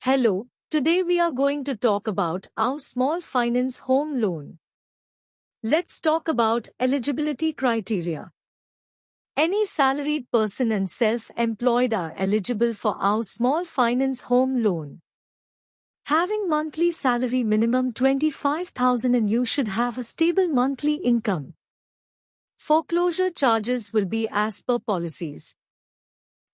Hello, today we are going to talk about our small finance home loan. Let's talk about eligibility criteria. Any salaried person and self-employed are eligible for our small finance home loan. Having monthly salary minimum 25,000 and you should have a stable monthly income. Foreclosure charges will be as per policies.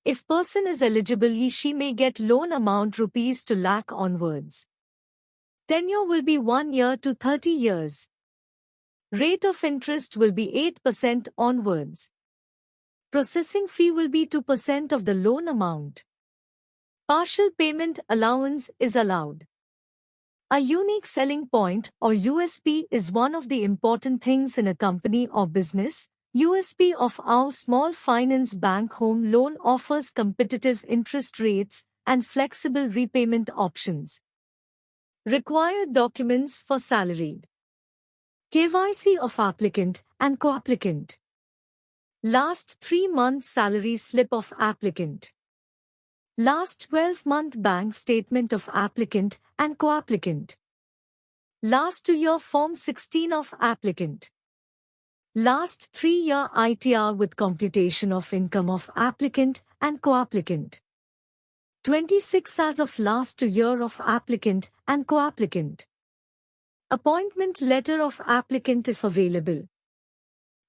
If person is eligible, she may get loan amount rupees to lakh onwards. Tenure will be 1 year to 30 years. Rate of interest will be 8% onwards. Processing fee will be 2% of the loan amount. Partial payment allowance is allowed. A unique selling point or USP is one of the important things in a company or business. USP of our small finance bank home loan offers competitive interest rates and flexible repayment options. Required documents for salaried. KYC of applicant and co-applicant. Last 3 months salary slip of applicant. Last 12-month bank statement of applicant and co-applicant. Last 2-year Form 16 of applicant. Last 3-year ITR with computation of income of applicant and co-applicant. 26 as of last 2 year of applicant and co-applicant. Appointment letter of applicant if available.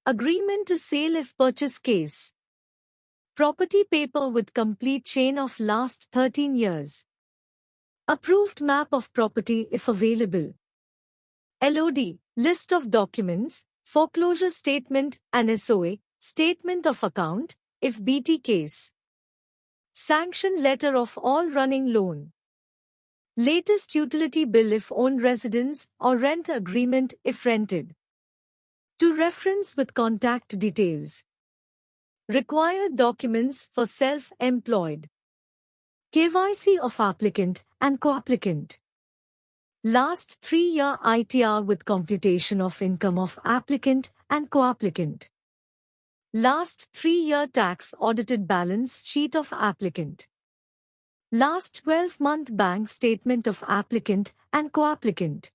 Agreement to sale if purchase case. Property paper with complete chain of last 13 years. Approved map of property if available. LOD, list of documents, foreclosure statement and SOA, statement of account, if BT case. Sanction letter of all running loan. Latest utility bill if owned residence or rent agreement if rented. To reference with contact details. Required documents for self-employed. KYC of applicant and co-applicant. Last 3-year ITR with computation of income of applicant and co-applicant. Last 3-year tax audited balance sheet of applicant. Last 12-month bank statement of applicant and co-applicant.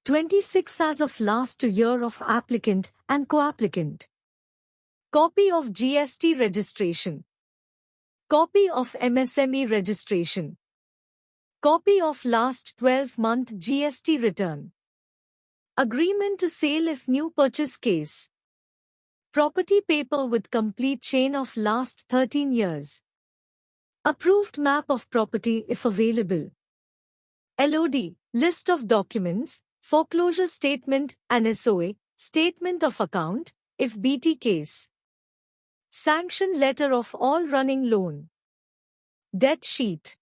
26 as of last 2 year of applicant and co-applicant. Copy of GST registration. Copy of MSME registration. Copy of last 12-month GST return. Agreement to sale if new purchase case. Property paper with complete chain of last 13 years. Approved map of property if available. LOD, list of documents, foreclosure statement and SOA, statement of account, if BT case. Sanction letter of all running loan. Debt sheet.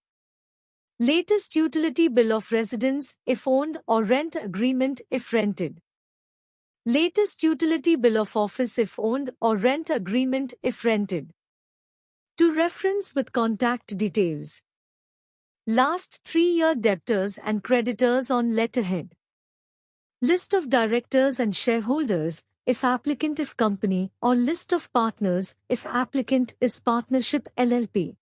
Latest utility bill of residence if owned or rent agreement if rented. Latest utility bill of office if owned or rent agreement if rented. To reference with contact details. Last 3-year debtors and creditors on letterhead. List of directors and shareholders if applicant if company or list of partners if applicant is partnership LLP.